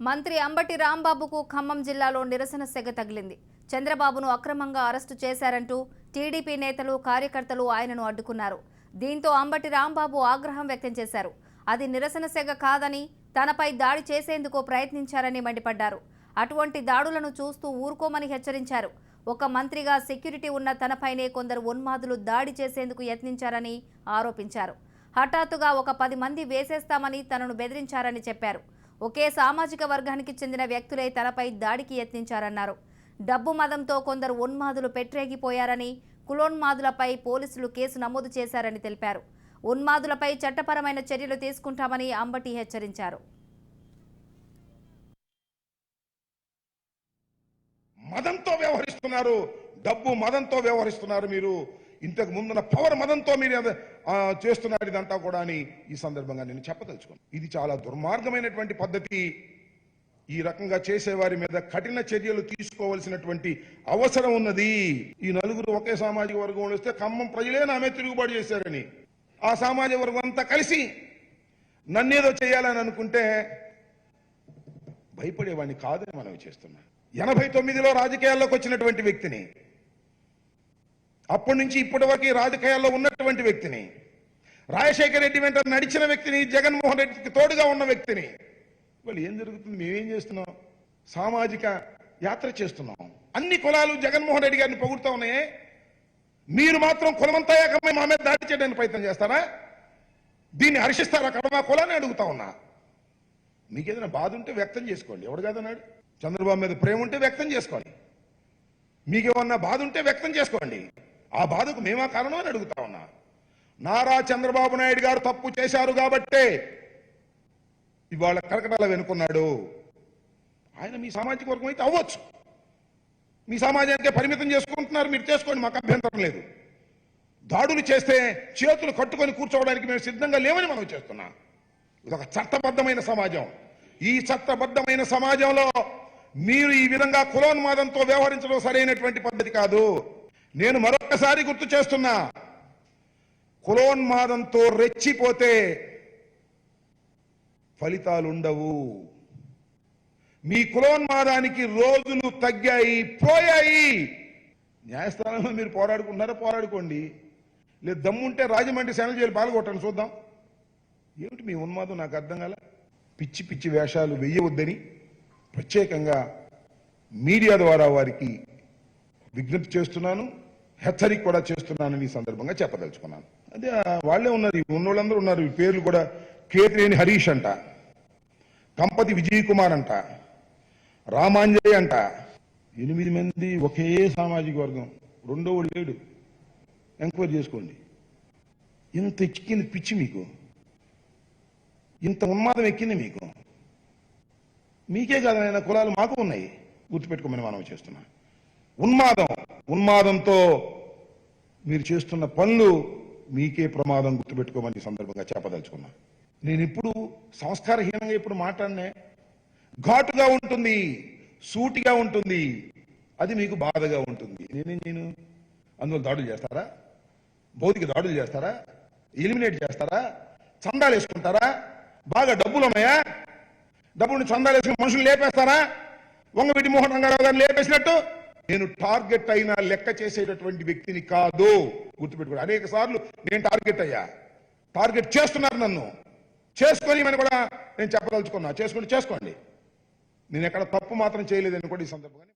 మంత్రి అంబటి రాంబాబుకు ఖమ్మం జిల్లాలో నిరసన సెగ తగిలింది. చంద్రబాబును అక్రమంగా అరెస్టు చేశారంటూ టీడీపీ నేతలు కార్యకర్తలు ఆయనను అడ్డుకున్నారు. దీంతో అంబటి రాంబాబు ఆగ్రహం వ్యక్తం చేశారు. అది నిరసన సెగ కాదని తనపై దాడి చేసేందుకు ప్రయత్నించారని మండిపడ్డారు. అటువంటి దాడులను చూస్తూ ఊరుకోమని హెచ్చరించారు. ఒక మంత్రిగా సెక్యూరిటీ ఉన్న తనపైనే కొందరు ఉన్మాదులు దాడి చేసేందుకు యత్నించారని ఆరోపించారు. హఠాత్తుగా ఒక 10 మంది వేసేస్తామని తనను బెదిరించారని చెప్పారు. ఒకే సామాజిక వర్గానికి చెందిన వ్యక్తులే తనపై దాడికి యత్నించారన్నారు. డబ్బు మదంతో కొందరు ఉన్మాదులు పెట్టరేగిపోయారని, కులోన్మాదులపై పోలీసులు కేసు నమోదు చేశారని తెలిపారు. ఉన్మాదులపై చట్టపరమైన చర్యలు తీసుకుంటామని అంబటి హెచ్చరించారు. మదంతో వ్యవహరిస్తున్నారు, డబ్బు మదంతో వ్యవహరిస్తున్నారు. మీరు ఇంతకు ముందున్న పవర్ మదంతో మీరు చేస్తున్నారు ఇదంతా కూడా అని ఈ సందర్భంగా నేను చెప్పదలుచుకున్నాను. ఇది చాలా దుర్మార్గమైనటువంటి పద్ధతి. ఈ రకంగా చేసేవారి మీద కఠిన చర్యలు తీసుకోవాల్సినటువంటి అవసరం ఉన్నది. ఈ నలుగురు ఒకే సామాజిక వర్గం వస్తే ఖమ్మం ప్రజలే నామే తిరుగుబాటు చేశారని ఆ సామాజిక వర్గం అంతా కలిసి నన్నేదో చేయాలని అనుకుంటే భయపడేవాడిని కాదని మనం చేస్తున్నాం. 89లో రాజకీయాల్లోకి వచ్చినటువంటి వ్యక్తిని, అప్పటి నుంచి ఇప్పటి వరకు రాజకీయాల్లో ఉన్నటువంటి వ్యక్తిని, రాజశేఖర రెడ్డి వెంట నడిచిన వ్యక్తిని, జగన్మోహన్ రెడ్డికి తోడుగా ఉన్న వ్యక్తిని, వాళ్ళు ఏం జరుగుతుంది? మేమేం చేస్తున్నాం? సామాజిక యాత్ర చేస్తున్నాం. అన్ని కులాలు జగన్మోహన్ రెడ్డి గారిని పొగుడుతూ ఉన్నాయే, మీరు మాత్రం కులమంతా ఏకమై మా మీద దాడి చేయడానికి ప్రయత్నం చేస్తారా? దీన్ని హర్షిస్తారా? కడమా కులాన్ని అడుగుతా ఉన్నా. మీకు ఏదైనా బాధ ఉంటే వ్యక్తం చేసుకోండి. ఎవడు కాదన్నాడు? చంద్రబాబు మీద ప్రేమ ఉంటే వ్యక్తం చేసుకోండి. మీకేమన్నా బాధ ఉంటే వ్యక్తం చేసుకోండి. ఆ బాధకు మేమా కారణం అని అడుగుతా ఉన్నా. నారా చంద్రబాబు నాయుడు గారు తప్పు చేశారు కాబట్టే ఇవాళ కరకటాల వెనుకున్నాడు. ఆయన మీ సామాజిక వర్గం అయితే అవ్వచ్చు, మీ సమాజానికే పరిమితం చేసుకుంటున్నారు, మీరు చేసుకోండి, మాకు అభ్యంతరం లేదు. దాడులు చేస్తే చేతులు కట్టుకొని కూర్చోవడానికి మేము సిద్ధంగా లేవని మనం చేస్తున్నాం. ఇదొక చట్టబద్ధమైన సమాజం. ఈ చట్టబద్ధమైన సమాజంలో మీరు ఈ విధంగా కులోన్మాదంతో వ్యవహరించడం సరైనటువంటి పద్ధతి కాదు. నేను మరొకసారి గుర్తు చేస్తున్నా, కులోన్మాదంతో రెచ్చిపోతే ఫలితాలుండవు. మీ కులోన్మాదానికి రోజులు తగ్గాయి, పోయాయి. న్యాయస్థానంలో మీరు పోరాడుకుంటున్నారా? పోరాడుకోండి. లేదు దమ్ముంటే రాజమండ్రి సెనల్ జైలు పాల్గొట్టండి, చూద్దాం. ఏమిటి మీ ఉన్మాదం? నాకు అర్థం కాల. పిచ్చి పిచ్చి వేషాలు వెయ్యవద్దని ప్రత్యేకంగా మీడియా ద్వారా వారికి విజ్ఞప్తి చేస్తున్నాను, హెచ్చరిక కూడా చేస్తున్నానని ఈ సందర్భంగా చెప్పదలుచుకున్నాను. అదే వాళ్ళే ఉన్నారు, ఉన్నోళ్ళందరూ ఉన్నారు. ఈ పేర్లు కూడా కేతినేని హరీష్ అంట, కంపతి విజయ్ కుమార్ అంట, రామాంజయ్ అంట. 8 మంది ఒకే సామాజిక వర్గం. రెండో వాడు లేడు. ఎంక్వైరీ చేసుకోండి. ఇంత ఎక్కింది పిచ్చి మీకు, ఇంత ఉన్మాదం ఎక్కింది మీకు. మీకే కాదు ఆయన కులాలు మాకు ఉన్నాయి, గుర్తుపెట్టుకోమని మనం చేస్తున్నా. ఉన్మాదంతో మీరు చేస్తున్న పనులు మీకే ప్రమాదం, గుర్తుపెట్టుకోమని సందర్భంగా చెప్పదలుచుకున్నా. నేను ఇప్పుడు సంస్కారహీనంగా ఇప్పుడు మాట్లాడినే. ఘాటుగా ఉంటుంది, సూటిగా ఉంటుంది, అది మీకు బాధగా ఉంటుంది. నేను అందులో దాడులు చేస్తారా? భౌతిక దాడులు చేస్తారా? ఎలిమినేట్ చేస్తారా? చందాలు వేసుకుంటారా? బాగా డబ్బులు ఉన్నాయా? డబ్బుని చందాలు వేసుకుని మనుషులు లేపేస్తారా? వంగవీటి మోహన్ రంగారావు గారిని లేపేసినట్టు. నేను టార్గెట్ అయినా లెక్క చేసేటటువంటి వ్యక్తిని కాదు, గుర్తుపెట్టుకోండి. అనేక సార్లు నేను టార్గెట్ అయ్యా. టార్గెట్ చేస్తున్నారు నన్ను. చేసుకొని మనం కూడా నేను చెప్పదలుచుకున్నా. చేసుకోండి. నేను ఎక్కడ తప్పు మాత్రం చేయలేదని కూడా ఈ సందర్భంగా